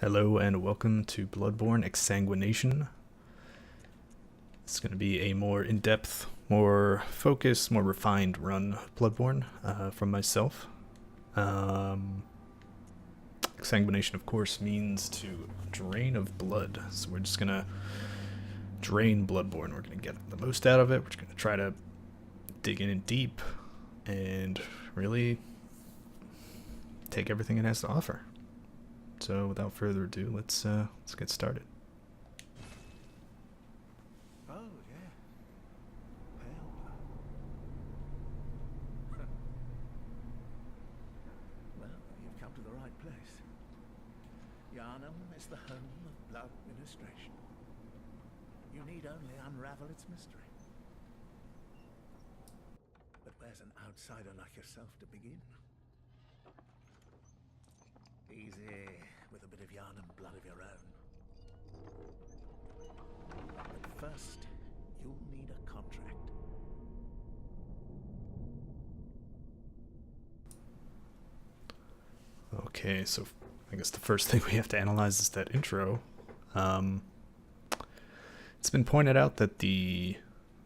Hello and welcome to Bloodborne Exsanguination. It's going to be a more in-depth, more focused, more refined run of Bloodborne from myself. Exsanguination, of course, means to drain of blood. So we're just going to drain Bloodborne. We're going to get the most out of it. We're just going to try to dig in deep and really take everything it has to offer. So without further ado, let's get started. Oh, yeah. Pale. Well, you've come to the right place. Yharnam is the home of blood administration. You need only unravel its mystery. But where's an outsider like yourself to begin? Easy, with a bit of Yharnam blood of your own. But first, you'll need a contract. Okay, so I guess the first thing we have to analyze is that intro. It's been pointed out that the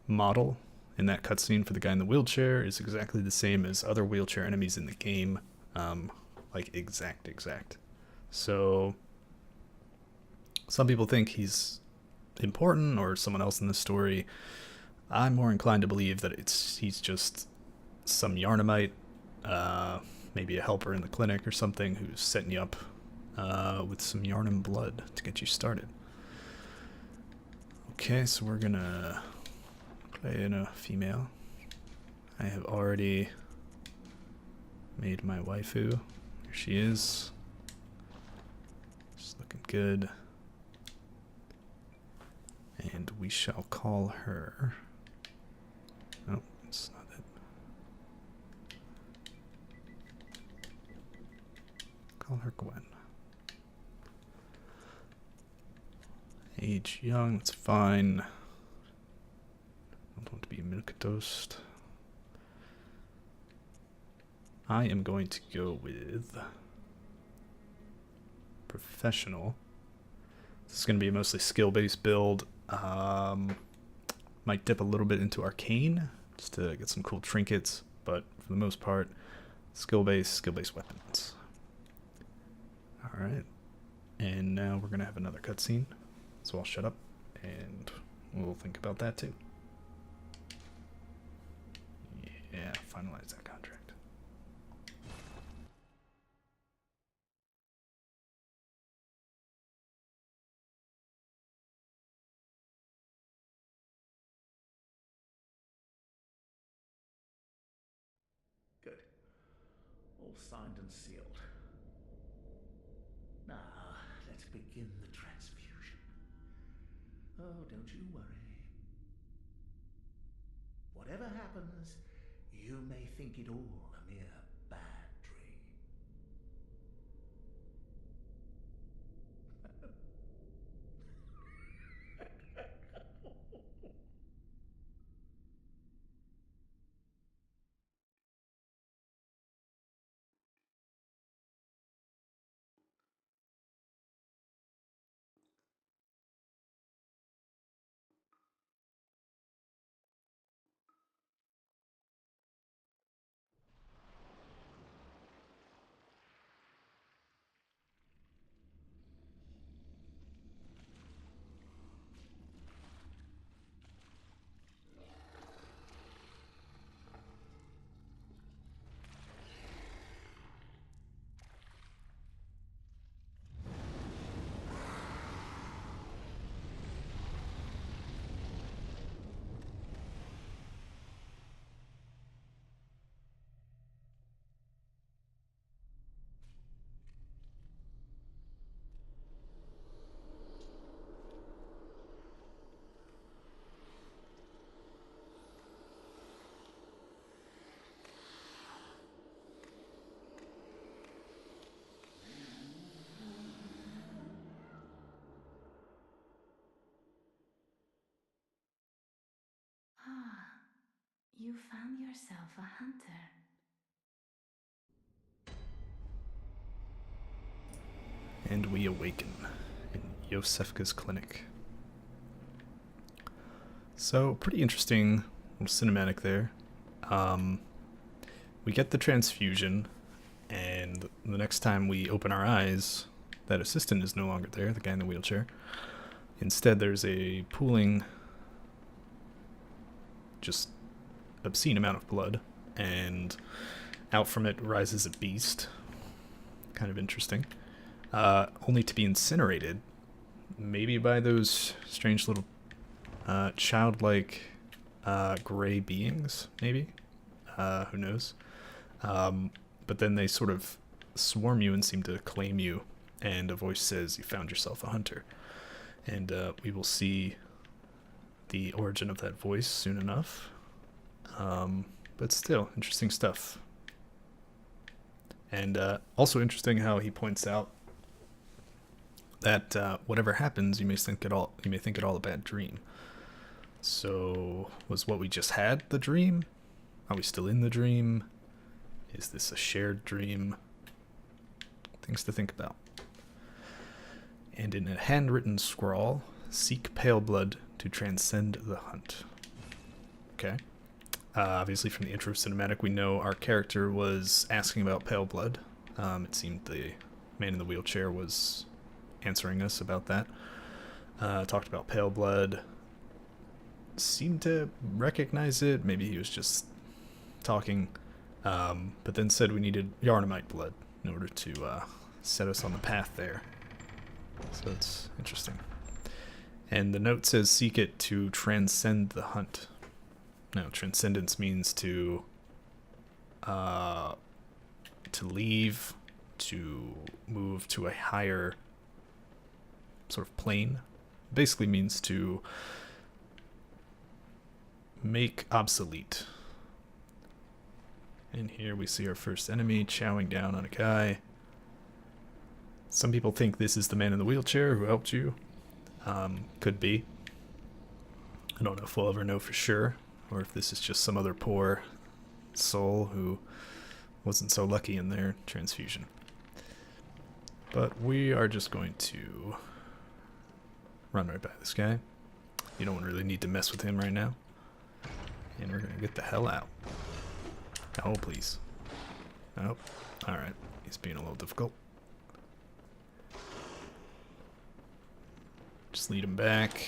model in that cutscene for the guy in the wheelchair is exactly the same as other wheelchair enemies in the game. Like exact. So some people think he's important or someone else in the story. I'm more inclined to believe that he's just some Yharnamite, maybe a helper in the clinic or something who's setting you up with some Yharnam blood to get you started. Okay, so we're gonna play in a female. I have already made my waifu. Here she is. She's looking good. And we shall call her... Oh, that's not it. Call her Gwen. Age young, that's fine. I don't want to be Milk-Toast. I am going to go with professional. This is going to be a mostly skill-based build. Might dip a little bit into arcane just to get some cool trinkets, but for the most part, skill-based weapons. All right, and now we're gonna have another cutscene, so I'll shut up and we'll think about that too. Yeah, finalize that contract. Good. All signed and sealed. Now, let's begin the transfusion. Oh, don't you worry. Whatever happens, you may think it all a mere bad dream. Ah, you found yourself a hunter. and we awaken in Yosefka's clinic. So, pretty interesting little cinematic there. We get the transfusion, and the next time we open our eyes, that assistant is no longer there, the guy in the wheelchair. Instead, there's a pooling, just obscene amount of blood, and out from it rises a beast. Kind of interesting. Only to be incinerated, maybe by those strange little childlike gray beings, maybe? Who knows? But then they sort of swarm you and seem to claim you, and a voice says, "You found yourself a hunter." And we will see the origin of that voice soon enough. But still, interesting stuff. And also interesting how he points out that whatever happens, you may think it all a bad dream. So, was what we just had the dream? Are we still in the dream? Is this a shared dream? Things to think about. And in a handwritten scrawl, seek pale blood to transcend the hunt. Okay. Obviously, from the intro cinematic, we know our character was asking about pale blood. It seemed the man in the wheelchair was answering us about that. Talked about pale blood. Seemed to recognize it. Maybe he was just talking. But then said we needed Yharnamite blood in order to set us on the path there. So it's interesting. And the note says seek it to transcend the hunt. No, transcendence means to leave, to move to a higher sort of plane. Basically means to make obsolete. And here we see our first enemy chowing down on a guy. Some people think this is the man in the wheelchair who helped you. Could be. I don't know if we'll ever know for sure, or if this is just some other poor soul who wasn't so lucky in their transfusion. But we are just going to run right by this guy. You don't really need to mess with him right now. And we're going to get the hell out. Oh, please. Oh, alright. He's being a little difficult. Just lead him back.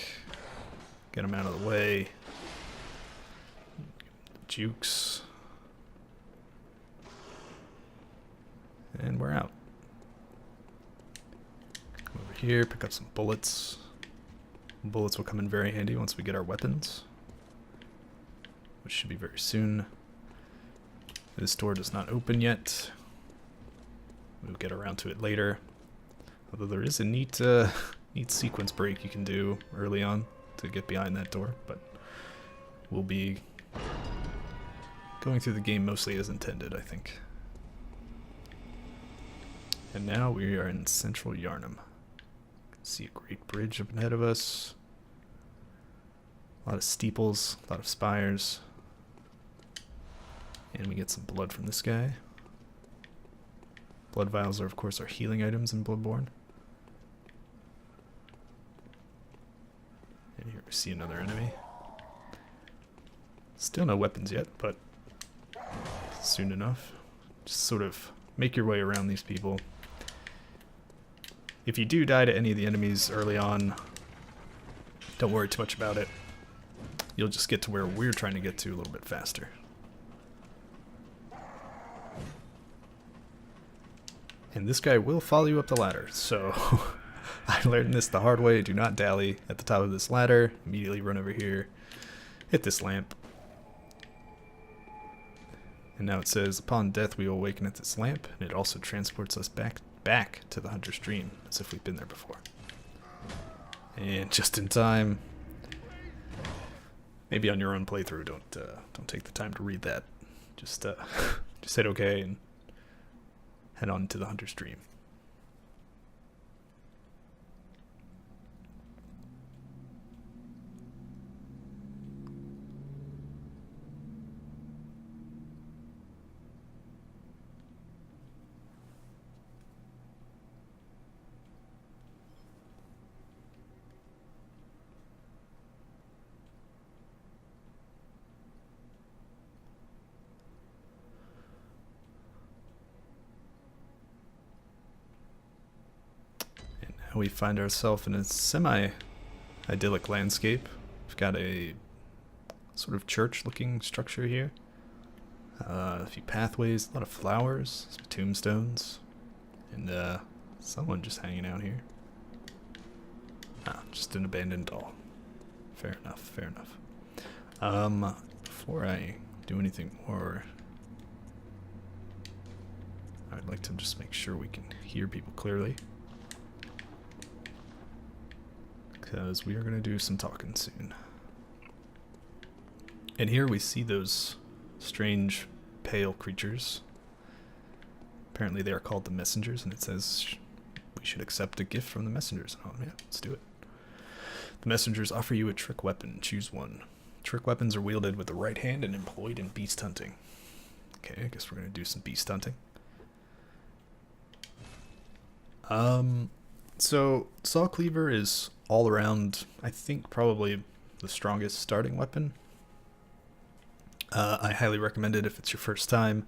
Get him out of the way. Jukes. And we're out. Come over here, pick up some bullets. Bullets will come in very handy once we get our weapons, which should be very soon. This door does not open yet. We'll get around to it later. Although there is a neat sequence break you can do early on to get behind that door, but we'll be going through the game mostly as intended, I think. And now we are in central Yharnam. See a great bridge up ahead of us. A lot of steeples, a lot of spires. And we get some blood from this guy. Blood vials are, of course, our healing items in Bloodborne. And here we see another enemy. Still no weapons yet, but soon enough. Just sort of make your way around these people. If you do die to any of the enemies early on, don't worry too much about it. You'll just get to where we're trying to get to a little bit faster. And this guy will follow you up the ladder, so I learned this the hard way. Do not dally at the top of this ladder. Immediately run over here, hit this lamp. And now it says, upon death we will awaken at this lamp, and it also transports us back to the Hunter's Dream, as if we've been there before. And just in time. Maybe on your own playthrough, don't take the time to read that. Just hit OK and head on to the Hunter's Dream. we find ourselves in a semi-idyllic landscape. We've got a sort of church-looking structure here. A few pathways, a lot of flowers, some tombstones, and someone just hanging out here. Ah, just an abandoned doll. Fair enough, fair enough. Before I do anything more, I'd like to just make sure we can hear people clearly, because we are going to do some talking soon. And here we see those strange pale creatures. Apparently they are called the messengers, and it says we should accept a gift from the messengers. Oh yeah, let's do it. The messengers offer you a trick weapon. Choose one. Trick weapons are wielded with the right hand and employed in beast hunting. Okay, I guess we're going to do some beast hunting. So Saw Cleaver is all around, I think, probably the strongest starting weapon. I highly recommend it if it's your first time.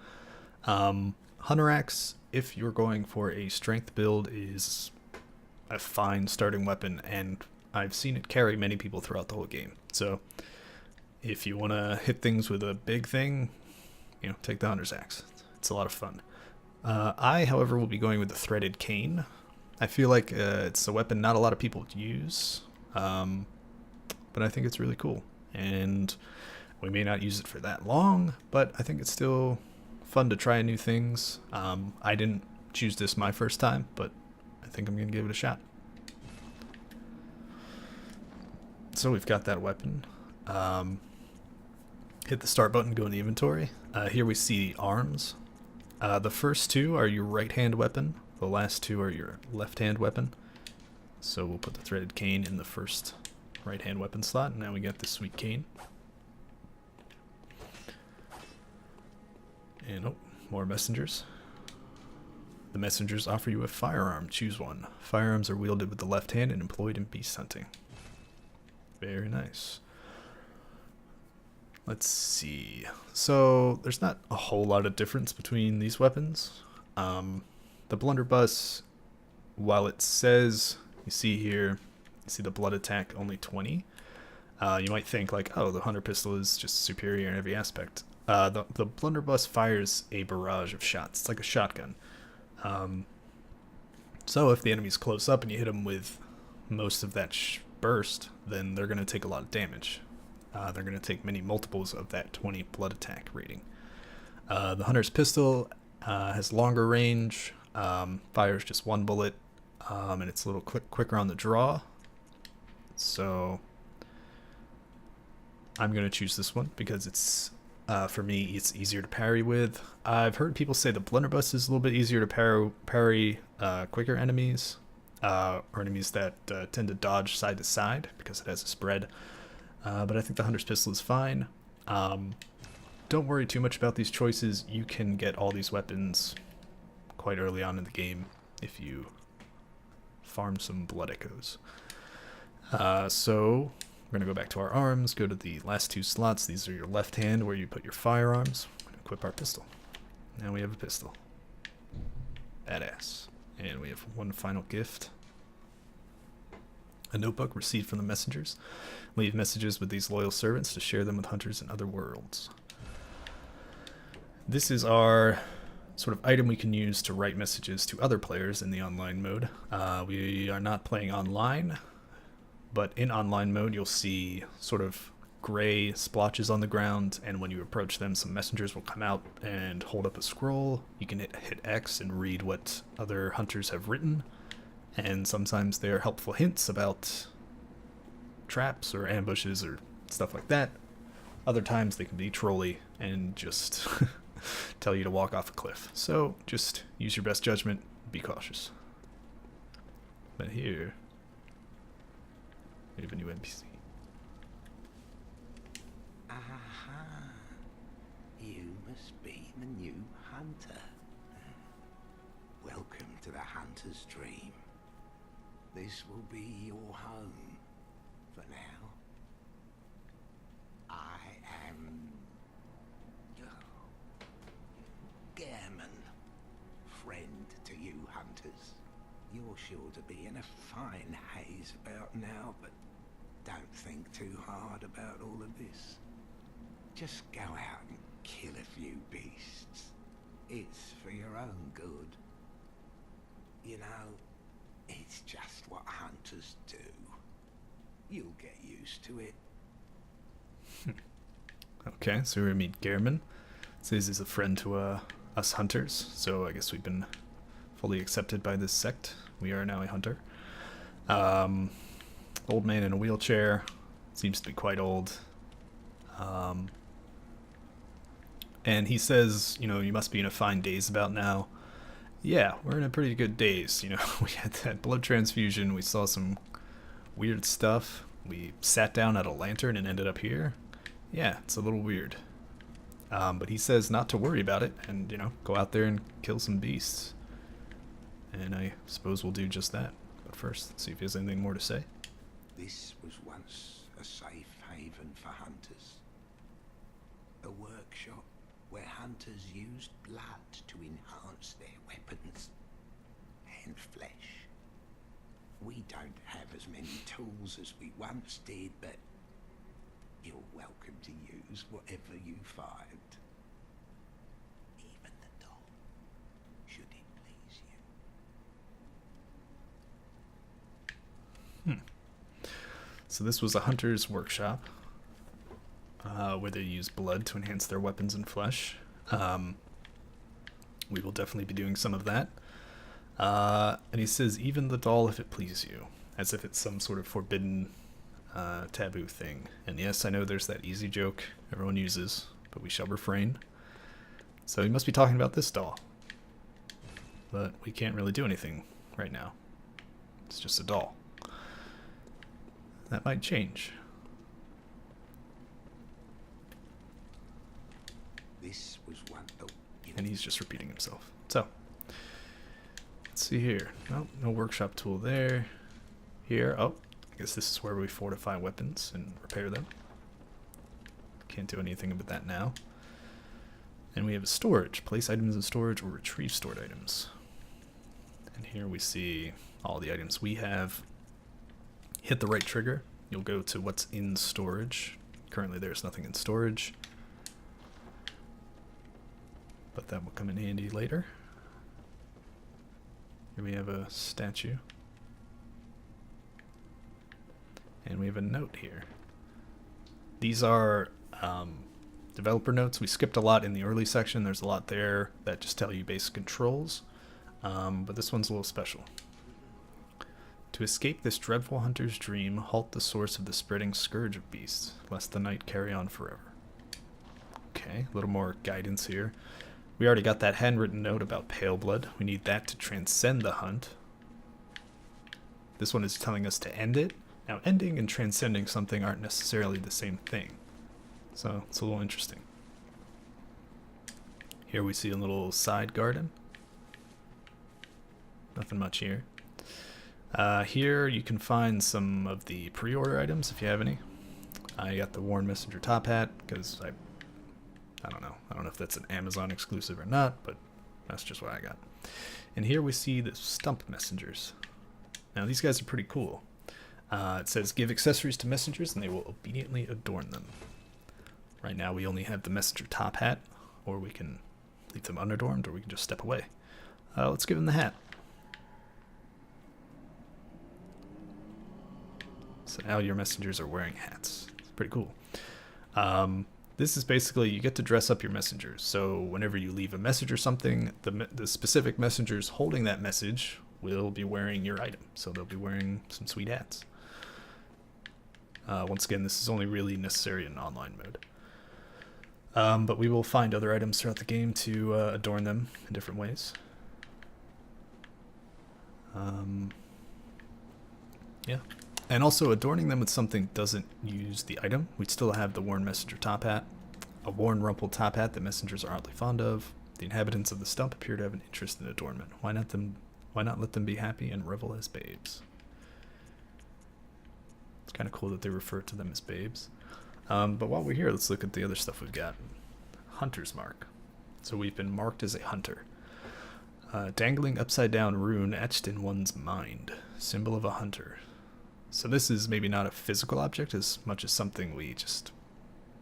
Hunter Axe, if you're going for a strength build, is a fine starting weapon, and I've seen it carry many people throughout the whole game. So if you want to hit things with a big thing, you know, take the Hunter's Axe. It's a lot of fun. I, however, will be going with the Threaded Cane. I feel like it's a weapon not a lot of people use, but I think it's really cool. And we may not use it for that long, but I think it's still fun to try new things. I didn't choose this my first time, but I think I'm going to give it a shot. So we've got that weapon. Hit the start button, go in the inventory. Here we see arms. The first two are your right-hand weapon. The last two are your left-hand weapon. So we'll put the Threaded Cane in the first right-hand weapon slot, and now we got the sweet cane. And oh, more messengers. The messengers offer you a firearm. Choose one. Firearms are wielded with the left hand and employed in beast hunting. Very nice. Let's see. So there's not a whole lot of difference between these weapons. The blunderbuss, while it says, you see here, you see the blood attack only 20. You might think like, oh, the hunter pistol is just superior in every aspect. The blunderbuss fires a barrage of shots. It's like a shotgun. So if the enemy's close up and you hit them with most of that burst, then they're going to take a lot of damage. They're going to take many multiples of that 20 blood attack rating. The hunter's pistol has longer range, fires just one bullet, and it's a little quicker on the draw. So I'm going to choose this one because it's, for me, it's easier to parry with. I've heard people say the blunderbuss is a little bit easier to parry quicker enemies, or enemies that tend to dodge side to side because it has a spread. But I think the hunter's pistol is fine. Don't worry too much about these choices. You can get all these weapons quite early on in the game if you farm some blood echoes. So we're going to go back to our arms, go to the last two slots. These are your left hand where you put your firearms. We're going to equip our pistol. Now we have a pistol. Badass. And we have one final gift. A notebook received from the messengers. Leave messages with these loyal servants to share them with hunters in other worlds. This is our sort of item we can use to write messages to other players in the online mode. We are not playing online, but in online mode you'll see sort of gray splotches on the ground, and when you approach them, some messengers will come out and hold up a scroll. You can hit X and read what other hunters have written, and sometimes they're helpful hints about traps or ambushes or stuff like that. Other times they can be trolly and just tell you to walk off a cliff. So just use your best judgment, be cautious. But here, we have a new NPC. Aha! You must be the new hunter. Welcome to the hunter's dream. This will be your home for now. I am Gehrman, friend to you hunters. You're sure to be in a fine haze about now, but don't think too hard about all of this. Just go out and kill a few beasts. It's for your own good. You know, it's just what hunters do. You'll get used to it. Okay, so we meet Gehrman. Says he's a friend to us hunters, so I guess we've been fully accepted by this sect. We are now a hunter. Old man in a wheelchair. Seems to be quite old. And he says, you know, you must be in a fine daze about now. Yeah, we're in a pretty good daze. You know, we had that blood transfusion. We saw some weird stuff. We sat down at a lantern and ended up here. Yeah, it's a little weird. But he says not to worry about it and, you know, go out there and kill some beasts. And I suppose we'll do just that. But first, let's see if he has anything more to say. This was once a safe haven for hunters. A workshop where hunters used blood to enhance their weapons and flesh. We don't have as many tools as we once did, but you're welcome to use whatever you find. Even the doll, should it please you. So this was a hunter's workshop where they use blood to enhance their weapons and flesh. We will definitely be doing some of that. And he says, even the doll if it please you, as if it's some sort of forbidden taboo thing. And yes, I know there's that easy joke everyone uses, but we shall refrain. So he must be talking about this doll. But we can't really do anything right now. It's just a doll. That might change. This was one. Oh, And he's just repeating himself. So, let's see here. No, no workshop tool there. Here, oh, I guess this is where we fortify weapons and repair them. Can't do anything about that now. And we have a storage. Place items in storage or retrieve stored items. And here we see all the items we have. Hit the right trigger. You'll go to what's in storage. Currently there's nothing in storage. But that will come in handy later. Here we have a statue. And we have a note here. These are developer notes. We skipped a lot in the early section. There's a lot there that just tell you basic controls. But this one's a little special. To escape this dreadful hunter's dream, halt the source of the spreading scourge of beasts, lest the night carry on forever. Okay, a little more guidance here. We already got that handwritten note about pale blood. We need that to transcend the hunt. This one is telling us to end it. Now, ending and transcending something aren't necessarily the same thing. So, it's a little interesting. Here we see a little side garden. Nothing much here. Here you can find some of the pre-order items if you have any. I got the Worn Messenger top hat because I don't know. I don't know if that's an Amazon exclusive or not, but that's just what I got. And here we see the stump messengers. Now these guys are pretty cool. It says give accessories to messengers and they will obediently adorn them. Right now we only have the messenger top hat, or we can leave them unadorned, or we can just step away. Let's give them the hat. So now your messengers are wearing hats. It's pretty cool. This is basically, you get to dress up your messengers. So whenever you leave a message or something, the specific messengers holding that message will be wearing your item. So they'll be wearing some sweet hats. Once again, this is only really necessary in online mode. But we will find other items throughout the game to adorn them in different ways. Yeah. And also, adorning them with something doesn't use the item. We still have the Worn Messenger top hat, a worn rumpled top hat that messengers are oddly fond of. The inhabitants of the stump appear to have an interest in adornment. Why not let them be happy and revel as babes? It's kind of cool that they refer to them as babes. But while we're here, let's look at the other stuff we've got. Hunter's mark. So we've been marked as a hunter. Dangling upside down rune etched in one's mind. Symbol of a hunter. So this is maybe not a physical object as much as something we just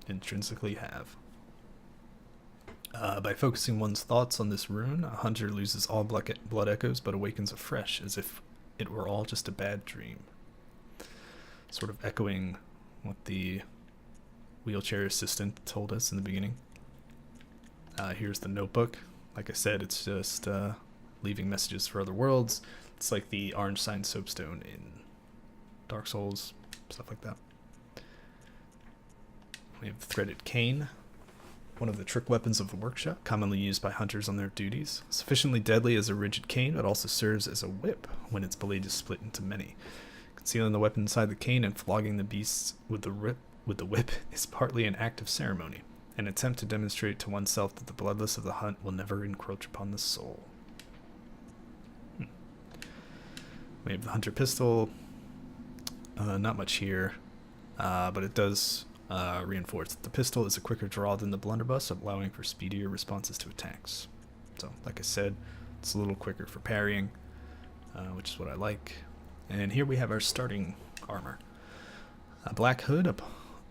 intrinsically have. By focusing one's thoughts on this rune, a hunter loses all blood echoes but awakens afresh, as if it were all just a bad dream. Sort of echoing what the wheelchair assistant told us in the beginning. Here's the notebook. Like I said, it's just leaving messages for other worlds. It's like the orange sign soapstone in Dark Souls, stuff like that. We have the threaded cane, one of the trick weapons of the workshop, commonly used by hunters on their duties. Sufficiently deadly as a rigid cane, it also serves as a whip when its blade is split into many. Concealing the weapon inside the cane and flogging the beasts with the whip is partly an act of ceremony, an attempt to demonstrate to oneself that the bloodlust of the hunt will never encroach upon the soul. We have the hunter pistol. Not much here, but it does reinforce that the pistol is a quicker draw than the blunderbuss, allowing for speedier responses to attacks. So, like I said, it's a little quicker for parrying, which is what I like. And here we have our starting armor. A black hood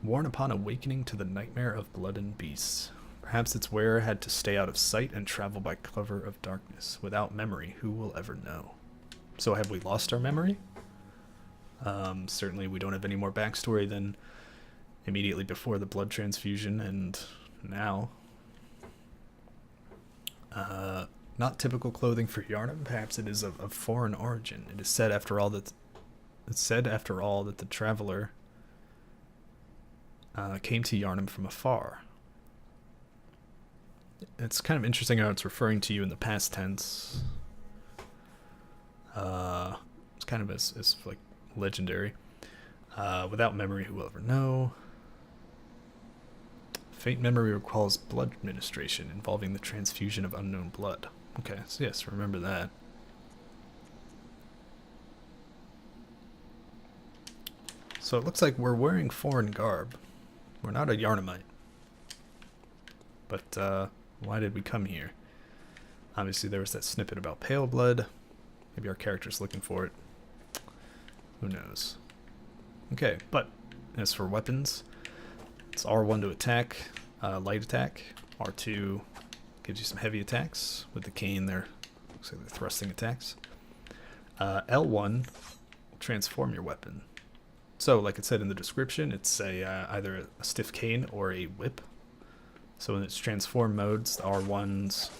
worn upon awakening to the nightmare of blood and beasts. Perhaps its wearer had to stay out of sight and travel by cover of darkness. Without memory, who will ever know? So have we lost our memory? Certainly we don't have any more backstory than immediately before the blood transfusion and now. Not typical clothing for Yharnam. Perhaps it is of foreign origin. It is said after all that the traveler came to Yharnam from afar. It's kind of interesting how it's referring to you in the past tense. It's kind of as like legendary. Without memory, who will ever know? Faint memory recalls blood administration involving the transfusion of unknown blood. Okay, so yes, remember that. So it looks like we're wearing foreign garb. We're not a Yharnamite. But why did we come here? Obviously there was that snippet about pale blood. Maybe our character's looking for it. Who knows? Okay, but as for weapons, it's R1 to attack, light attack. R2 gives you some heavy attacks. With the cane, looks like they're thrusting attacks. L1 will transform your weapon. So, like it said in the description, it's either a stiff cane or a whip. So in its transform modes, the R1s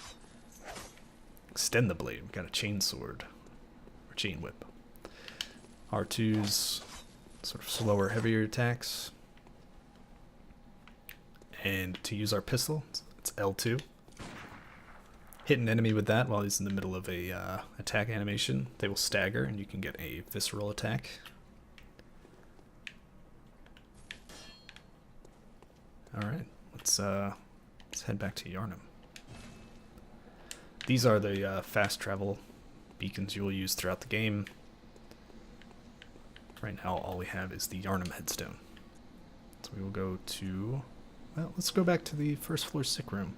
extend the blade. We've got a chain sword or chain whip. R2s sort of slower, heavier attacks. And to use our pistol, it's L2. Hit an enemy with that while he's in the middle of a attack animation. They will stagger, and you can get a visceral attack. All right, let's head back to Yharnam. These are the fast travel beacons you will use throughout the game. Right now, all we have is the Yharnam headstone. So we will go to... Well, let's go back to the first floor sick room.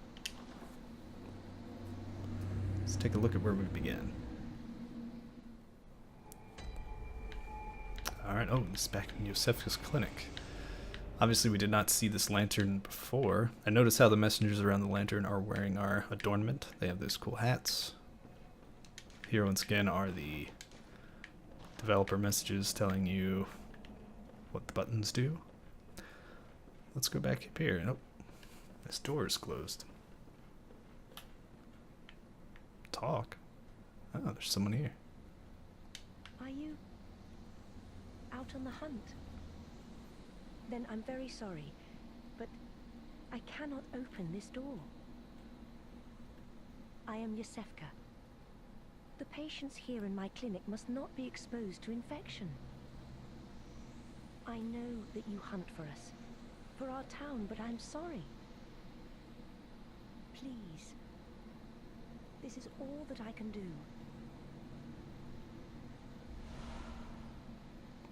Let's take a look at where we began. Alright, oh, it's back in Yosefka's clinic. Obviously, we did not see this lantern before. I notice how the messengers around the lantern are wearing our adornment. They have those cool hats. Here, once again, are the developer messages telling you what the buttons do. Let's go back up here. Nope. This door is closed. Talk. Oh, there's someone here. Are you out on the hunt? Then I'm very sorry, but I cannot open this door. I am Yosefka. The patients here in my clinic must not be exposed to infection. I know that you hunt for us, for our town, but I'm sorry. Please. This is all that I can do.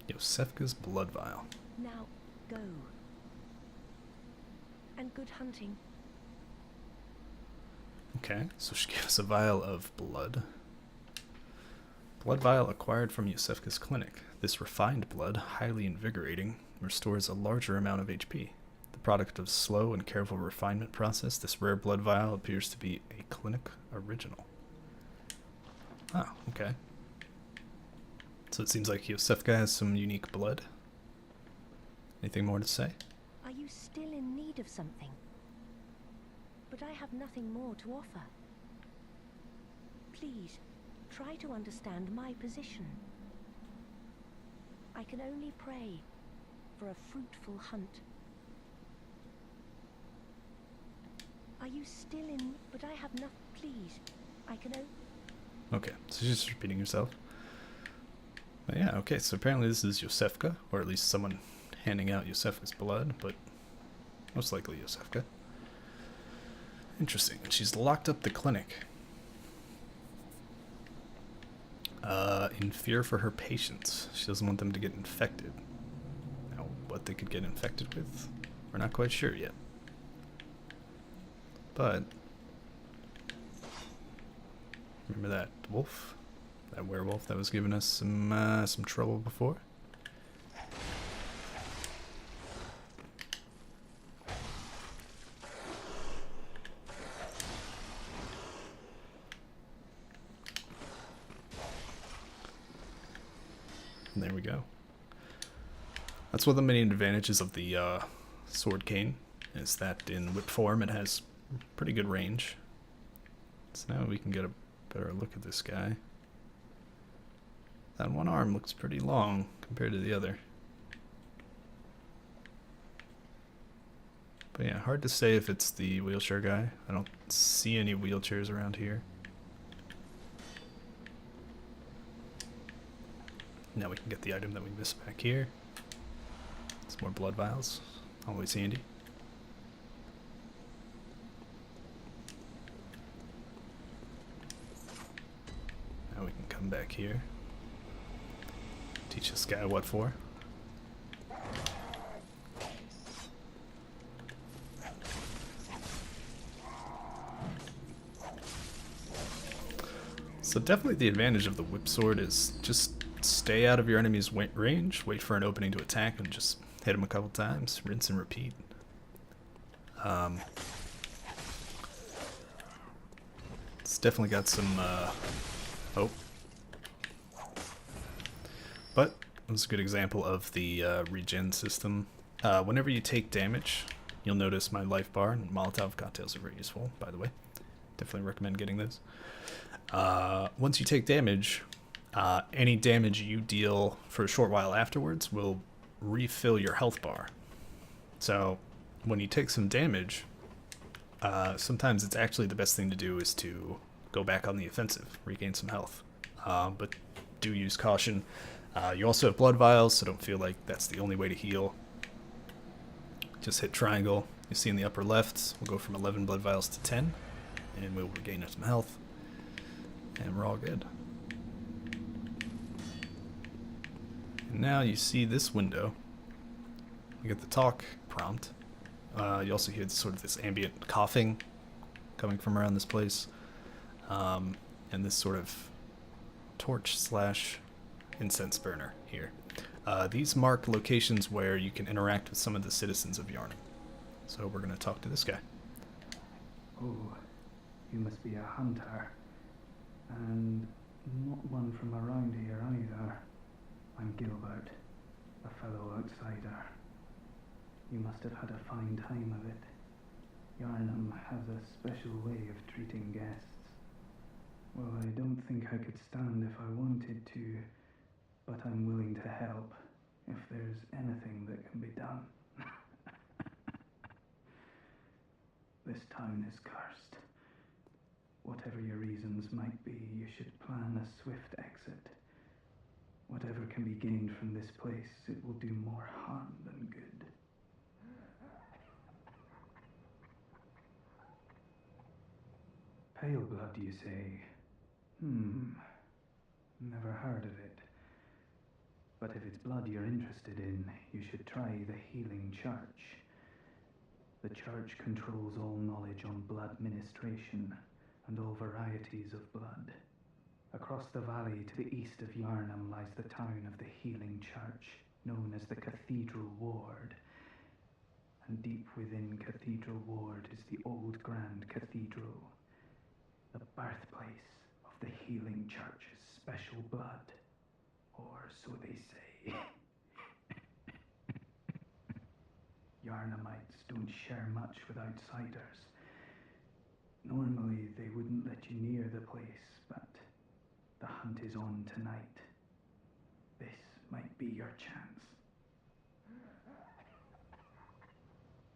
Yosefka's blood vial. Now, go. And good hunting. Okay, so she gave us a vial of blood. Blood vial acquired from Yosefka's clinic. This refined blood, highly invigorating, restores a larger amount of HP. The product of slow and careful refinement process, this rare blood vial appears to be a clinic original. Oh, okay. So it seems like Yosefka has some unique blood. Anything more to say? Are you still in need of something? But I have nothing more to offer. Please, try to understand my position. I can only pray for a fruitful hunt. Are you still in... But I have nothing... Please, I can only... Okay, so she's just repeating herself. But yeah, okay, so apparently this is Yosefka, or at least someone handing out Yosefka's blood, but most likely Yosefka. Interesting. And she's locked up the clinic. In fear for her patients. She doesn't want them to get infected. Now, what they could get infected with, we're not quite sure yet. But remember that wolf? That werewolf that was giving us some trouble before? And there we go. That's one of the main advantages of the sword cane, is that in whip form it has pretty good range. So now we can get a better look at this guy. That one arm looks pretty long compared to the other. But yeah, hard to say if it's the wheelchair guy. I don't see any wheelchairs around here. Now we can get the item that we missed back here. Some more blood vials. Always handy. Now we can come back here. Teach this guy what for. So definitely the advantage of the whip sword is just stay out of your enemy's range, wait for an opening to attack, and just hit him a couple times, rinse and repeat. It's definitely got some, oh. But it was a good example of the regen system. Whenever you take damage, you'll notice my life bar and Molotov cocktails are very useful, by the way. Definitely recommend getting those. Once you take damage, any damage you deal for a short while afterwards will refill your health bar. So when you take some damage, sometimes it's actually the best thing to do is to go back on the offensive, regain some health. But do use caution. You also have blood vials, so don't feel like that's the only way to heal. Just hit triangle. You see in the upper left, we'll go from 11 blood vials to 10, and we'll regain some health. And we're all good. And now you see this window. You get the talk prompt. You also hear sort of this ambient coughing coming from around this place. And this sort of torch slash incense burner here. These mark locations where you can interact with some of the citizens of Yharnam. So we're going to talk to this guy. Oh, you must be a hunter. And not one from around here either. I'm Gilbert, a fellow outsider. You must have had a fine time of it. Yharnam has a special way of treating guests. Well, I don't think I could stand if I wanted to, but I'm willing to help if there's anything that can be done. This town is cursed. Whatever your reasons might be, you should plan a swift exit. Whatever can be gained from this place, it will do more harm than good. Pale blood, you say? Never heard of it. But if it's blood you're interested in, you should try the Healing Church. The church controls all knowledge on blood ministration. and all varieties of blood. Across the valley to the east of Yharnam lies the town of the Healing Church, known as the Cathedral Ward. And deep within Cathedral Ward is the old Grand Cathedral, the birthplace of the Healing Church's special blood, or so they say. Yharnamites don't share much with outsiders. Normally they wouldn't let you near the place, but the hunt is on tonight. This might be your chance.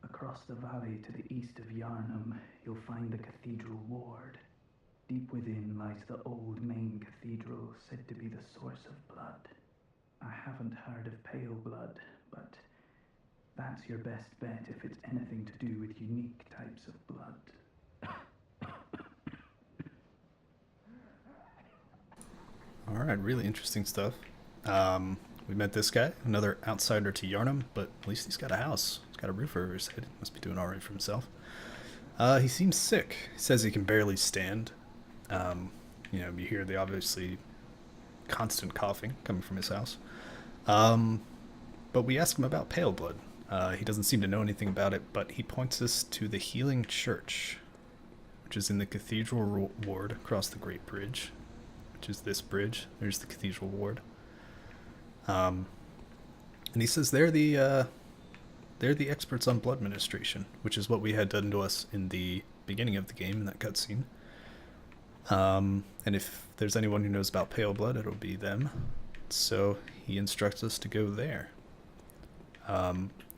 Across the valley to the east of Yharnam, you'll find the Cathedral Ward. Deep within lies the old main cathedral, said to be the source of blood. I haven't heard of pale blood, but that's your best bet if it's anything to do with unique types of blood. Alright, really interesting stuff. We met this guy, another outsider to Yharnam, but at least he's got a house. He's got a roof over his head. He must be doing alright for himself. He seems sick. He says he can barely stand. You hear the obviously constant coughing coming from his house. But we ask him about pale blood. He doesn't seem to know anything about it, but he points us to the Healing Church, which is in the Cathedral Ward across the Great Bridge, which is this bridge. There's the Cathedral Ward. And he says they're the experts on blood ministration, which is what we had done to us in the beginning of the game in that cutscene. And if there's anyone who knows about pale blood, it'll be them. So he instructs us to go there.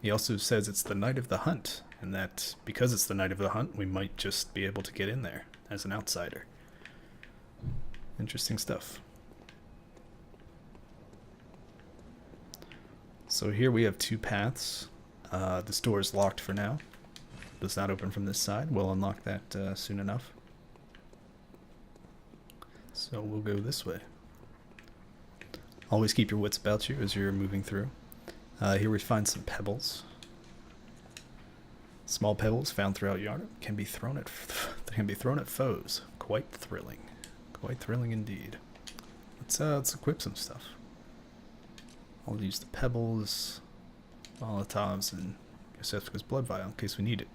He also says it's the night of the hunt, and that because it's the night of the hunt, we might just be able to get in there as an outsider. Interesting stuff. So here we have two paths. This door is locked for now. Does not open from this side. We'll unlock that soon enough. So we'll go this way. Always keep your wits about you as you're moving through. Here we find some pebbles. Small pebbles found throughout Yharnam can be thrown at foes. Quite thrilling. Quite thrilling indeed. Let's equip some stuff. I'll use the pebbles, Molotovs, and Yosefka's blood vial in case we need it.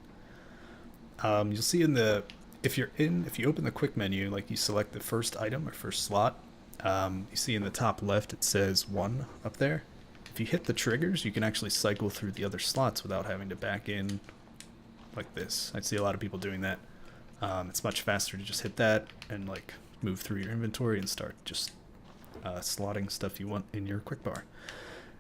You'll see if you open the quick menu, like you select the first item or first slot, you see in the top left it says 1 up there. If you hit the triggers, you can actually cycle through the other slots without having to back in like this. I see a lot of people doing that. It's much faster to just hit that and like move through your inventory and start just slotting stuff you want in your quick bar.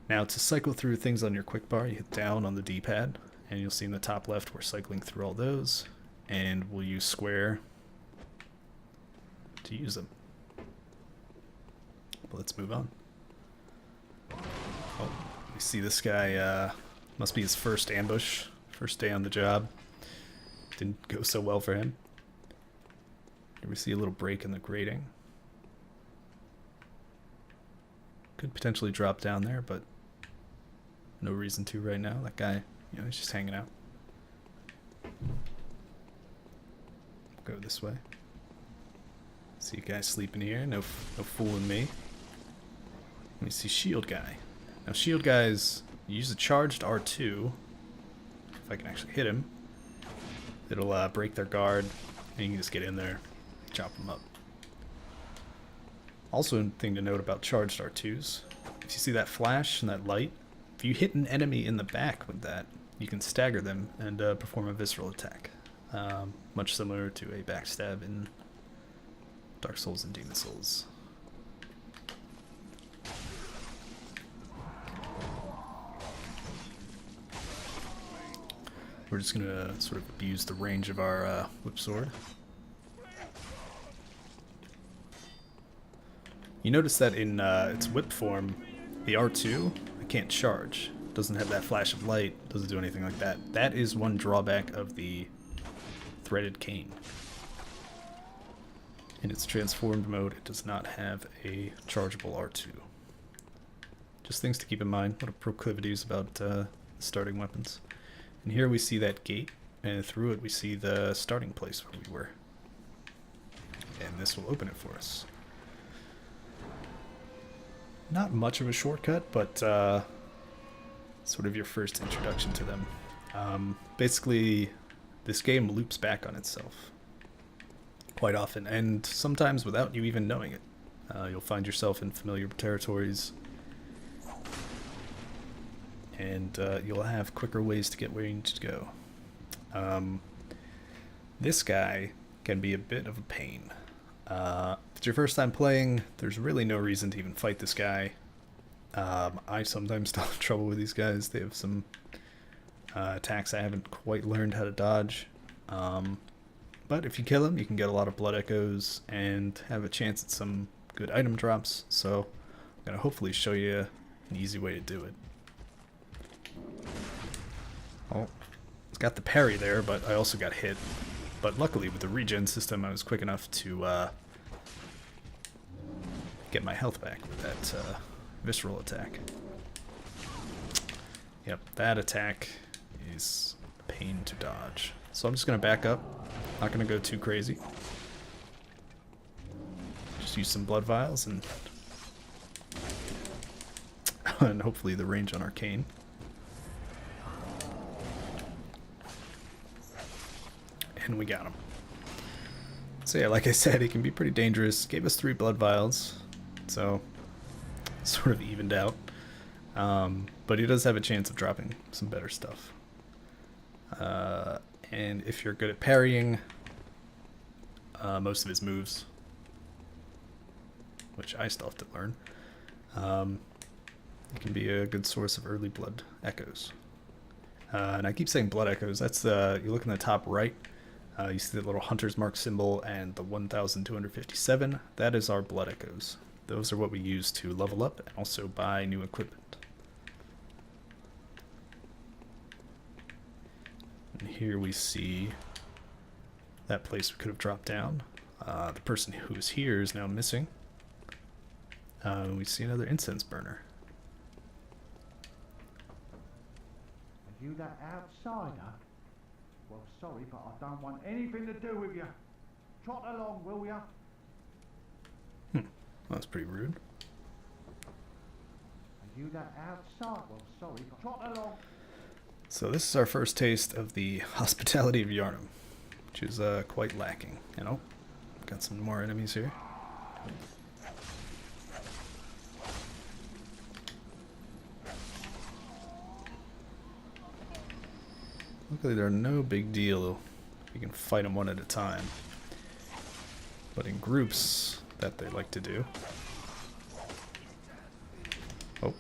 Now to cycle through things on your quick bar, you hit down on the D-pad, and you'll see in the top left we're cycling through all those, and we'll use square to use them. But let's move on. Oh, we see this guy, must be his first ambush, first day on the job. Didn't go so well for him. Here we see a little break in the grating. Could potentially drop down there, but no reason to right now. That guy, he's just hanging out. Go this way. See a guy sleeping here. No fooling me. Let me see shield guy. Now shield guys, you use a charged R2. If I can actually hit him, it'll break their guard, and you can just get in there, chop them up. Also, a thing to note about charged R2s, if you see that flash and that light, if you hit an enemy in the back with that, you can stagger them and perform a visceral attack. Much similar to a backstab in Dark Souls and Demon Souls. We're just going to sort of abuse the range of our whip sword. You notice that in its whip form, the R2, it can't charge. Doesn't have that flash of light, doesn't do anything like that. That is one drawback of the threaded cane. In its transformed mode, it does not have a chargeable R2. Just things to keep in mind. What are proclivities about starting weapons. And here we see that gate, and through it we see the starting place where we were. and this will open it for us. Not much of a shortcut, but sort of your first introduction to them. Basically, this game loops back on itself quite often, and sometimes without you even knowing it. You'll find yourself in familiar territories, and you'll have quicker ways to get where you need to go. This guy can be a bit of a pain. If it's your first time playing, there's really no reason to even fight this guy. I sometimes still have trouble with these guys. They have some attacks I haven't quite learned how to dodge. But if you kill him, you can get a lot of blood echoes and have a chance at some good item drops. So I'm going to hopefully show you an easy way to do it. Oh, it's got the parry there, but I also got hit. But luckily with the regen system, I was quick enough to get my health back with that visceral attack. Yep, that attack is a pain to dodge. So I'm just going to back up. Not going to go too crazy. Just use some blood vials and and hopefully the range on Arcane. And we got him. So yeah, like I said, he can be pretty dangerous. Gave us 3 blood vials, so sort of evened out. But he does have a chance of dropping some better stuff. And if you're good at parrying most of his moves, which I still have to learn, it can be a good source of early blood echoes. And I keep saying blood echoes. That's you look in the top right. You see the little hunter's mark symbol and the 1257. That is our blood echoes. Those are what we use to level up and also buy new equipment. And here we see that place we could have dropped down. The person who is here is now missing. We see another incense burner. Are you that outsider? Well, sorry, but I don't want anything to do with you. Trot along, will ya? That's pretty rude. Are you that outsider? Well, sorry, but trot along. So this is our first taste of the hospitality of Yharnam, which is quite lacking. You know, got some more enemies here. Luckily they're no big deal. You can fight them one at a time. But in groups, that they like to do. Oh.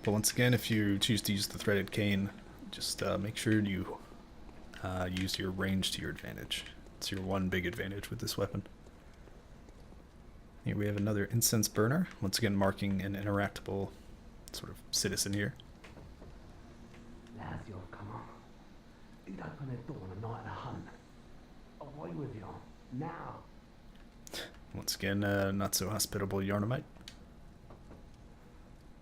But once again, if you choose to use the threaded cane, just make sure you use your range to your advantage. It's your one big advantage with this weapon. Here we have another incense burner, once again marking an interactable sort of citizen here. Lads, you've come on. You'd open the door on a night of a hunt. Away with you. Now. Once again, not so hospitable Yharnamite.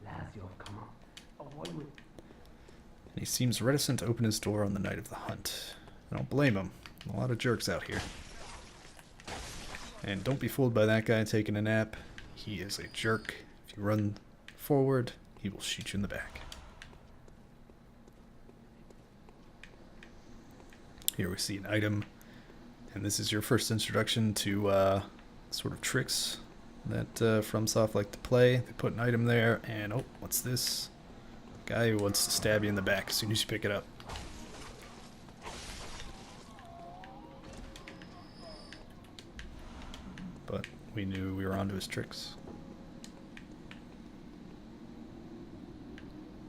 Lads, you've come on. Away with... And he seems reticent to open his door on the night of the hunt. I don't blame him. A lot of jerks out here. And don't be fooled by that guy taking a nap. He is a jerk. If you run forward, he will shoot you in the back. Here we see an item. And this is your first introduction to sort of tricks that FromSoft like to play. They put an item there, and oh, what's this? Guy who wants to stab you in the back as soon as you pick it up. But we knew we were onto his tricks.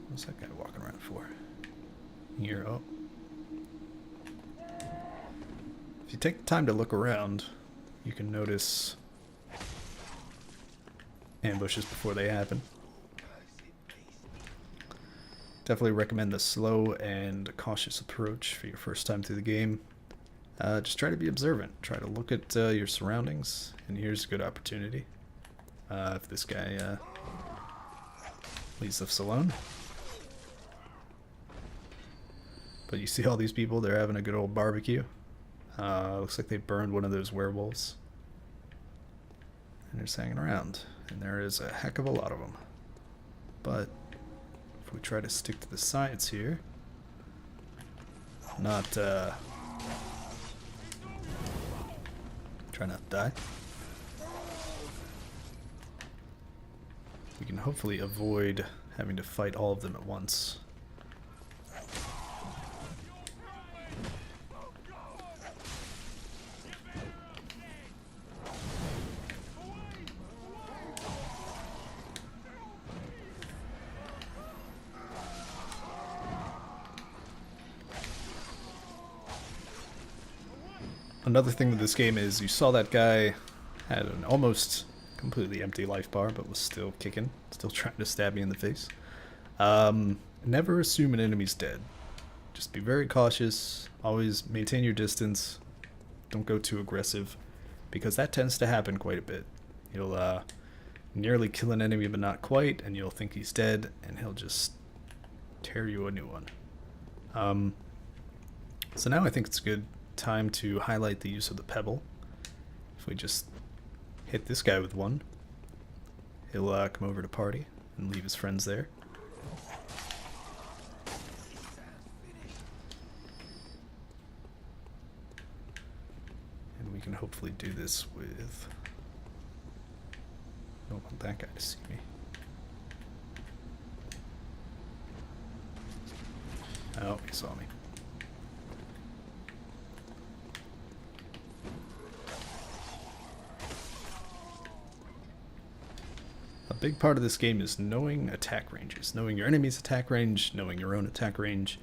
What's that guy walking around for? Here, oh. If you take the time to look around, you can notice ambushes before they happen. Definitely recommend the slow and cautious approach for your first time through the game. Just try to be observant. Try to look at your surroundings, and here's a good opportunity. If this guy leaves us alone. But you see all these people, they're having a good old barbecue. Looks like they burned one of those werewolves. And they're just hanging around. And there is a heck of a lot of them. But if we try to stick to the sides here, not try not to die, we can hopefully avoid having to fight all of them at once. Another thing with this game is you saw that guy had an almost completely empty life bar, but was still kicking, still trying to stab me in the face. Never assume an enemy's dead. Just be very cautious, always maintain your distance, don't go too aggressive, because that tends to happen quite a bit. You'll nearly kill an enemy but not quite, and you'll think he's dead, and he'll just tear you a new one. So now I think it's a good time to highlight the use of the pebble. If we just hit this guy with one, he'll come over to party and leave his friends there. And we can hopefully do this with... I don't want that guy to see me. Oh, he saw me. A big part of this game is knowing attack ranges, knowing your enemy's attack range, knowing your own attack range.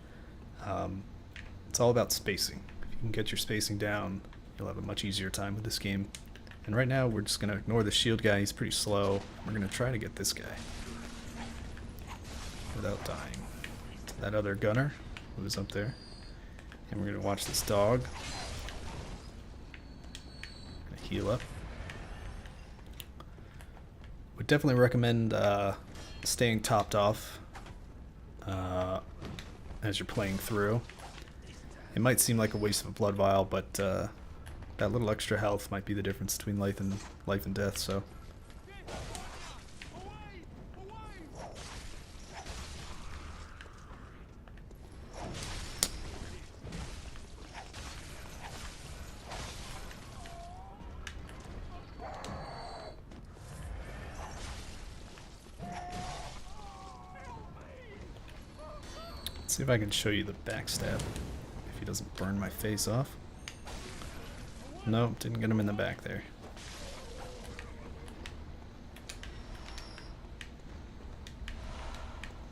It's all about spacing. If you can get your spacing down, you'll have a much easier time with this game. And right now, we're just going to ignore the shield guy. He's pretty slow. We're going to try to get this guy without dying. That other gunner who was up there. And we're going to watch this dog. Gonna heal up. Would definitely recommend staying topped off as you're playing through. It might seem like a waste of a blood vial, but that little extra health might be the difference between life and death. So. Let's see if I can show you the backstab, if he doesn't burn my face off. Nope, didn't get him in the back there.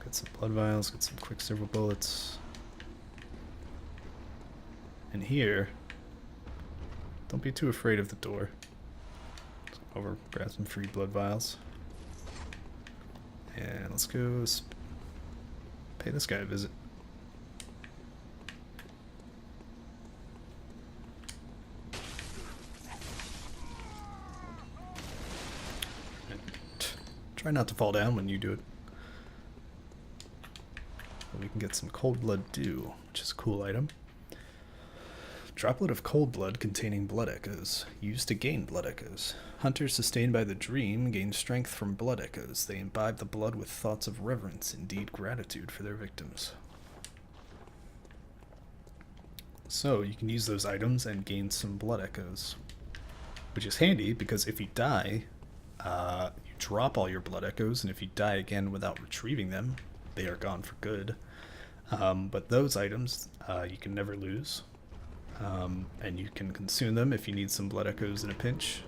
Got some blood vials, got some quicksilver bullets. And here, don't be too afraid of the door. Let's go over, grab some free blood vials. And let's go pay this guy a visit. Try not to fall down when you do it. But we can get some cold blood dew, which is a cool item. Droplet of cold blood containing blood echoes. Used to gain blood echoes. Hunters sustained by the dream gain strength from blood echoes. They imbibe the blood with thoughts of reverence, indeed gratitude for their victims. So you can use those items and gain some blood echoes. Which is handy because if you die, you drop all your blood echoes, and if you die again without retrieving them, they are gone for good. But those items you can never lose. And you can consume them if you need some blood echoes in a pinch.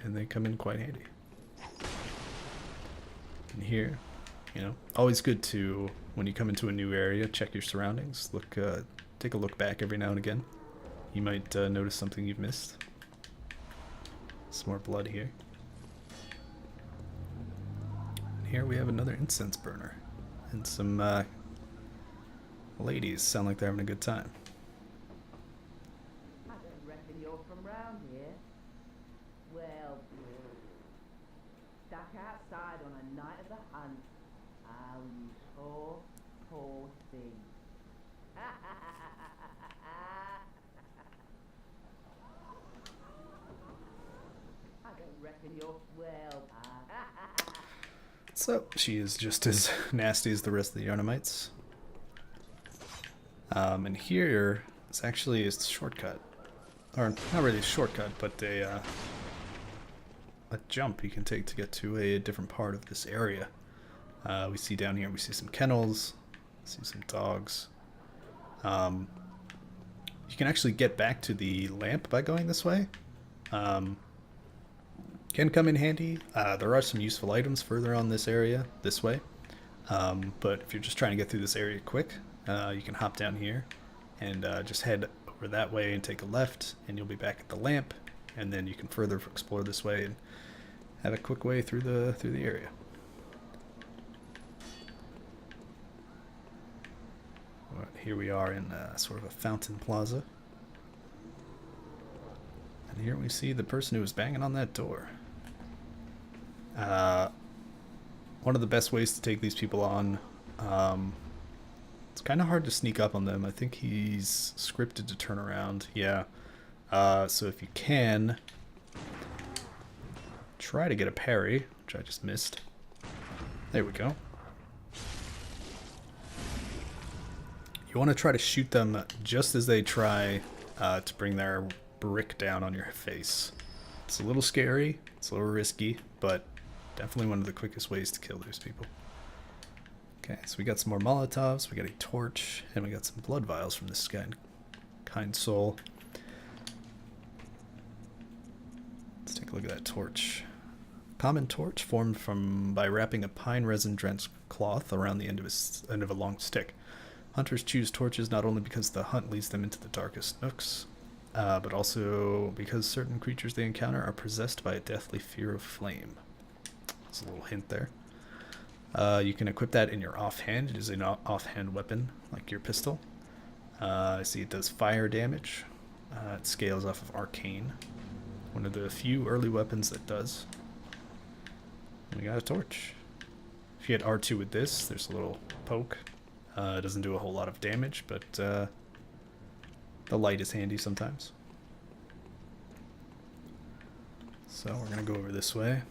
And they come in quite handy. And here, you know, always good to, when you come into a new area, check your surroundings. Take a look back every now and again. You might notice something you've missed. Some more blood here. And here we have another incense burner. And some ladies sound like they're having a good time. I don't reckon you're from round here. Well, stuck outside on a night of the hunt. Oh, you poor, poor thing. I don't reckon you're swell, So she is just as nasty as the rest of the Yharnamites. And here is actually a shortcut. Or not really a shortcut, but a jump you can take to get to a different part of this area. We see down here, we see some kennels, see some dogs. You can actually get back to the lamp by going this way. Can come in handy. There are some useful items further on this area, this way. But if you're just trying to get through this area quick, you can hop down here and just head over that way and take a left, and you'll be back at the lamp, and then you can further explore this way and have a quick way through the area. Right, here we are in sort of a fountain plaza. And here we see the person who was banging on that door. One of the best ways to take these people on, it's kind of hard to sneak up on them. I think he's scripted to turn around. Yeah. So if you can, try to get a parry, which I just missed. There we go. You want to try to shoot them just as they try to bring their brick down on your face. It's a little scary, it's a little risky, but definitely one of the quickest ways to kill those people. Okay, so we got some more Molotovs, we got a torch, and we got some blood vials from this kind soul. Let's take a look at that torch. Common torch formed by wrapping a pine resin drenched cloth around the end of a long stick. Hunters choose torches not only because the hunt leads them into the darkest nooks, but also because certain creatures they encounter are possessed by a deathly fear of flame. There's a little hint there. You can equip that in your offhand. It is an offhand weapon, like your pistol. I see it does fire damage. It scales off of arcane. One of the few early weapons that does. And we got a torch. If you hit R2 with this, there's a little poke. It doesn't do a whole lot of damage, but the light is handy sometimes. So we're going to go over this way.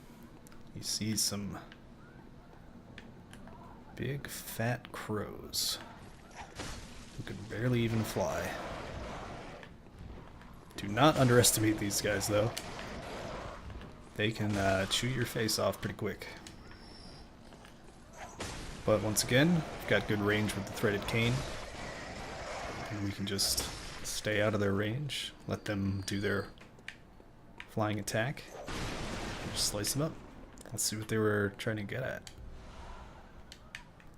You see some big fat crows who can barely even fly. Do not underestimate these guys, though. They can chew your face off pretty quick. But once again, we've got good range with the threaded cane. And we can just stay out of their range, let them do their flying attack, and just slice them up. Let's see what they were trying to get at.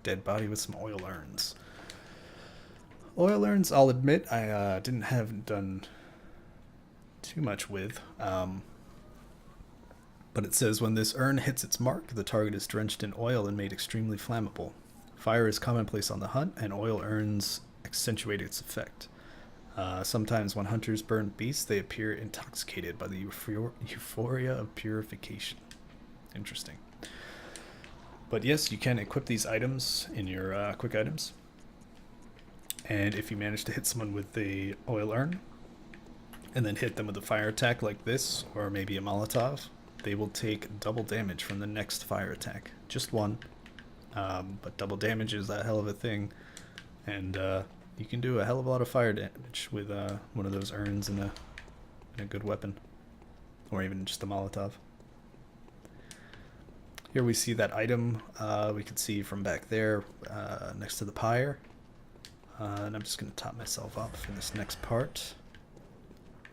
Dead body with some oil urns. Oil urns, I'll admit, I didn't have done too much with. But it says, when this urn hits its mark, the target is drenched in oil and made extremely flammable. Fire is commonplace on the hunt, and oil urns accentuate its effect. Sometimes when hunters burn beasts, they appear intoxicated by the euphoria of purification. Interesting. But yes, you can equip these items in your quick items. And if you manage to hit someone with the oil urn, and then hit them with a fire attack like this, or maybe a Molotov, they will take double damage from the next fire attack. Just one, but double damage is a hell of a thing, and you can do a hell of a lot of fire damage with one of those urns and a good weapon, or even just a Molotov. Here we see that item we can see from back there next to the pyre, and I'm just going to top myself up for this next part.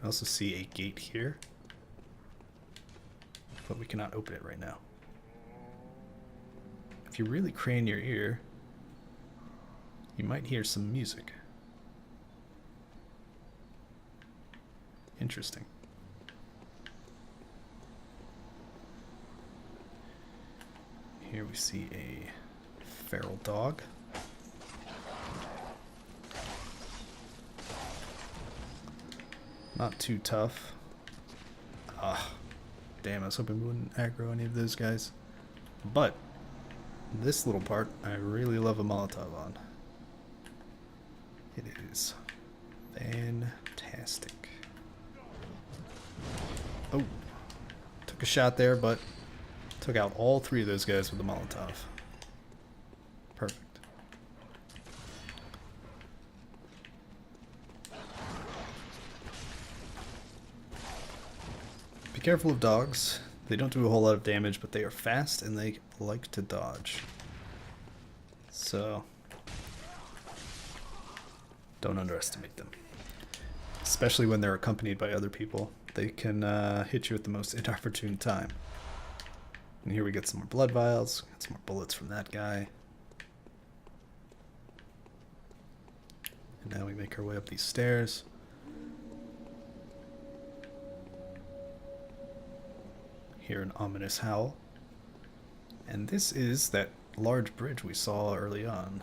I also see a gate here, but we cannot open it right now. If you really crane your ear, you might hear some music. Interesting. Here we see a feral dog. Not too tough. Ah. Damn, I was hoping we wouldn't aggro any of those guys. But this little part, I really love a Molotov on. It is fantastic. Oh, took a shot there, but took out all three of those guys with the Molotov. Perfect. Be careful of dogs. They don't do a whole lot of damage, but they are fast and they like to dodge. So, don't underestimate them. Especially when they're accompanied by other people. They can hit you at the most inopportune time. And here we get some more blood vials. Got some more bullets from that guy. And now we make our way up these stairs. Hear an ominous howl. And this is that large bridge we saw early on.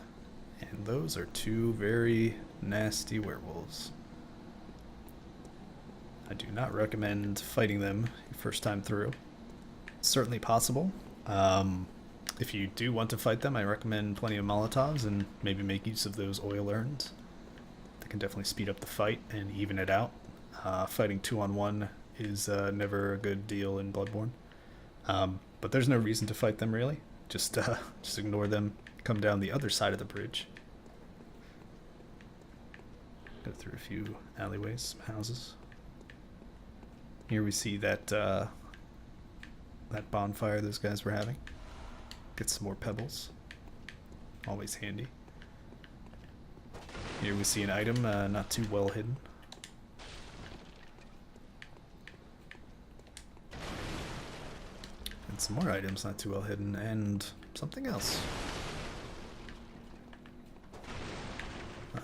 And those are two very nasty werewolves. I do not recommend fighting them your first time through. It's certainly possible. If you do want to fight them, I recommend plenty of Molotovs and maybe make use of those oil urns. They can definitely speed up the fight and even it out. Fighting 2-on-1 is never a good deal in Bloodborne. But there's no reason to fight them really. Just ignore them, come down the other side of the bridge. Go through a few alleyways, some houses. Here we see that that bonfire those guys were having. Get some more pebbles. Always handy. Here we see an item not too well hidden. And some more items not too well hidden, and something else.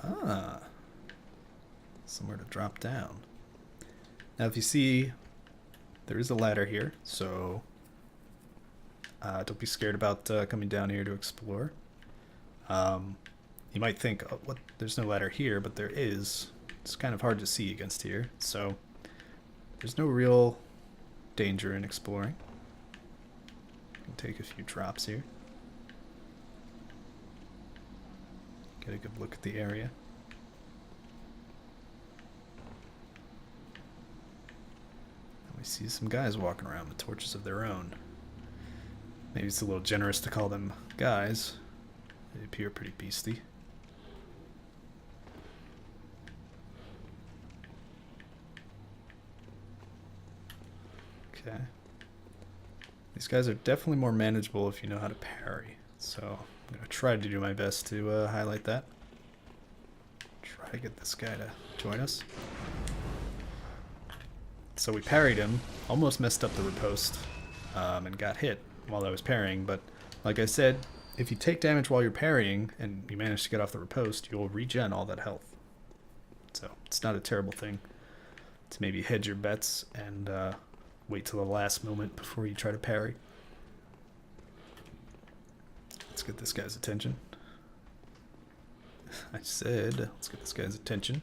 Ah. Somewhere to drop down. Now if you see, there is a ladder here, so don't be scared about coming down here to explore. You might think, oh, what? There's no ladder here, but there is. It's kind of hard to see against here, so there's no real danger in exploring. Can take a few drops here. Get a good look at the area. We see some guys walking around with torches of their own. Maybe it's a little generous to call them guys. They appear pretty beastly. Okay. These guys are definitely more manageable if you know how to parry. So I'm going to try to do my best to highlight that. Try to get this guy to join us. So we parried him, almost messed up the riposte, and got hit while I was parrying, but like I said, if you take damage while you're parrying and you manage to get off the riposte, you'll regen all that health. So it's not a terrible thing to maybe hedge your bets and wait till the last moment before you try to parry. Let's get this guy's attention. I said, let's get this guy's attention.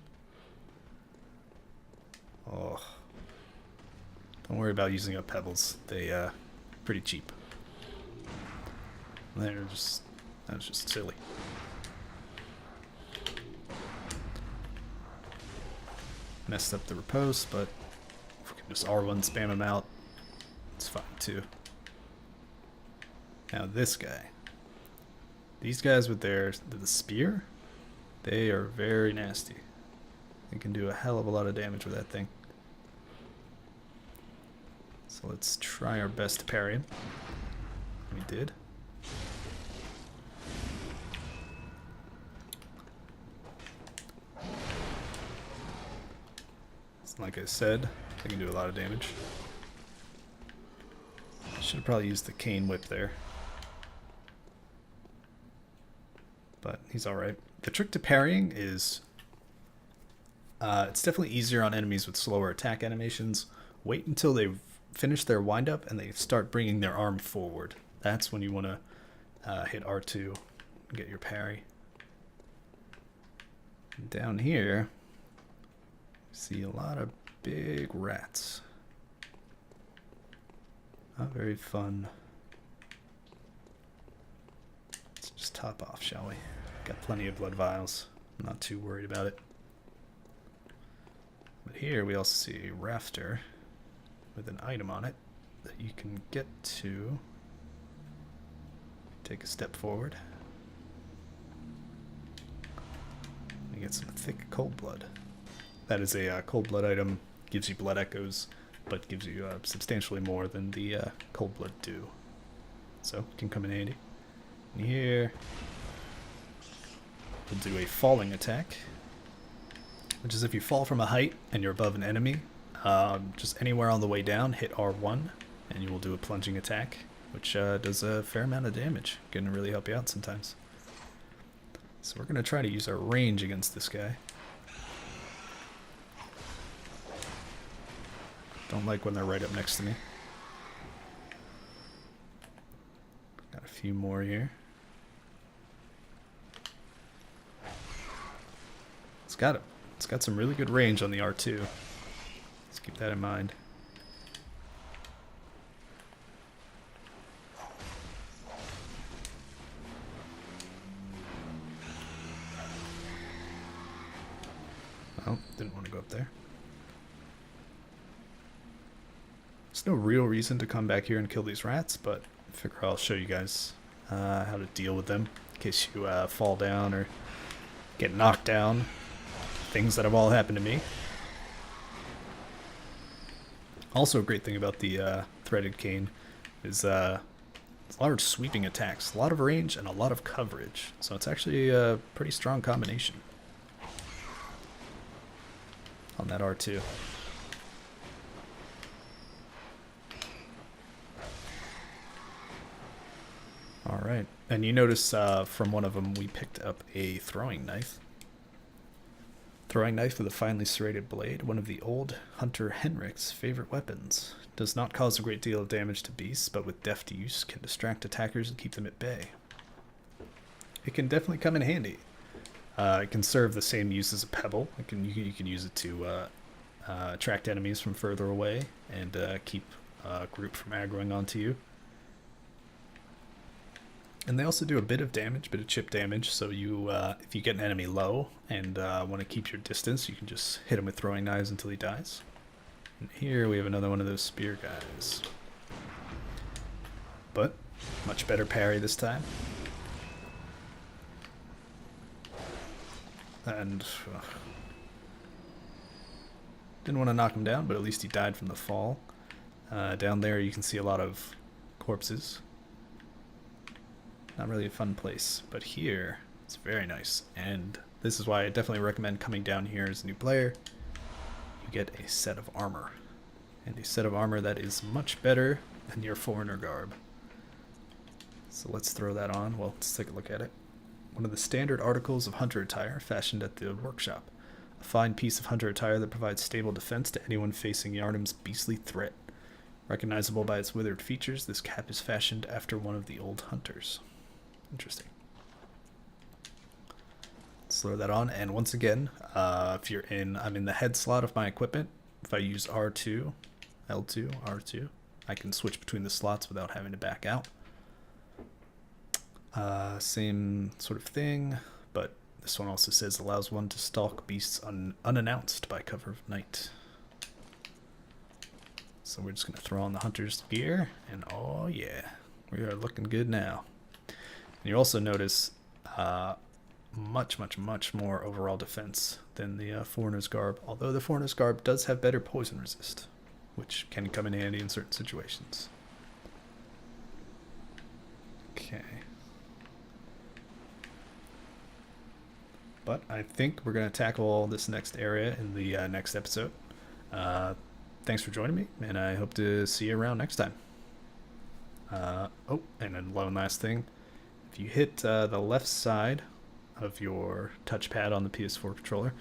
Oh. Don't worry about using up pebbles. They pretty cheap. That was just silly. Messed up the riposte, but if we can just R1 spam him out, it's fine too. Now this guy. These guys with the spear, they are very nasty. They can do a hell of a lot of damage with that thing. So let's try our best to parry him. We did. Like I said, they can do a lot of damage. Should have probably used the cane whip there. But he's alright. The trick to parrying is it's definitely easier on enemies with slower attack animations. Wait until they've finished their windup and they start bringing their arm forward. That's when you want to hit R2 and get your parry. And down here, see a lot of big rats. Not very fun. Let's just top off, shall we? Got plenty of blood vials. I'm not too worried about it. But here we also see a rafter with an item on it that you can get to. Take a step forward. And get some thick cold blood. That is a cold blood item. Gives you blood echoes, but gives you substantially more than the cold blood do. So it can come in handy. And here we'll do a falling attack, which is if you fall from a height and you're above an enemy, just anywhere on the way down, hit R1, and you will do a plunging attack, which does a fair amount of damage. Can really help you out sometimes. So we're going to try to use our range against this guy. Don't like when they're right up next to me. Got a few more here. It's got some really good range on the R2. Let's keep that in mind. Oh, didn't want to go up there. There's no real reason to come back here and kill these rats, but I figure I'll show you guys how to deal with them in case you fall down or get knocked down. Things that have all happened to me. Also, a great thing about the threaded cane is large sweeping attacks, a lot of range and a lot of coverage. So it's actually a pretty strong combination on that R2. Alright, and you notice from one of them we picked up a throwing knife. Throwing knife with a finely serrated blade, one of the old hunter Henrik's favorite weapons. Does not cause a great deal of damage to beasts, but with deft use can distract attackers and keep them at bay. It can definitely come in handy. It can serve the same use as a pebble. You can use it to attract enemies from further away and keep a group from aggroing onto you. And they also do a bit of damage, bit of chip damage, so you, if you get an enemy low and want to keep your distance, you can just hit him with throwing knives until he dies. And here we have another one of those spear guys. But, much better parry this time. And, didn't want to knock him down, but at least he died from the fall. Down there you can see a lot of corpses. Not really a fun place, but here it's very nice, and this is why I definitely recommend coming down here as a new player. You get a set of armor, and a set of armor that is much better than your foreigner garb. So let's throw that on. Well, let's take a look at it. One of the standard articles of hunter attire fashioned at the workshop. A fine piece of hunter attire that provides stable defense to anyone facing Yharnam's beastly threat. Recognizable by its withered features, this cap is fashioned after one of the old hunters. Interesting. Let's throw that on, and once again, if you're I'm in the head slot of my equipment. If I use R2, L2, R2, I can switch between the slots without having to back out. Same sort of thing, but this one also says allows one to stalk beasts unannounced by cover of night. So we're just going to throw on the hunter's gear, and oh yeah, we are looking good now. And you also notice much more overall defense than the foreigner's garb, although the foreigner's garb does have better poison resist, which can come in handy in certain situations. Okay. But I think we're going to tackle this next area in the next episode. Thanks for joining me, and I hope to see you around next time. Oh, and then one last thing. If you hit the left side of your touchpad on the PS4 controller,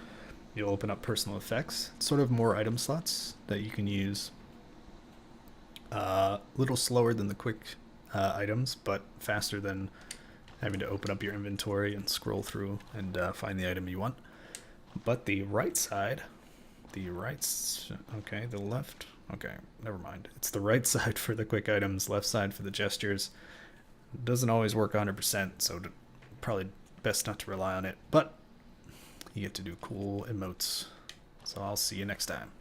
you'll open up personal effects. It's sort of more item slots that you can use. A little slower than the quick items, but faster than having to open up your inventory and scroll through and find the item you want. But the right side, the left, okay, never mind. It's the right side for the quick items, left side for the gestures. It doesn't always work 100%, so probably best not to rely on it. But You get to do cool emotes. So I'll see you next time.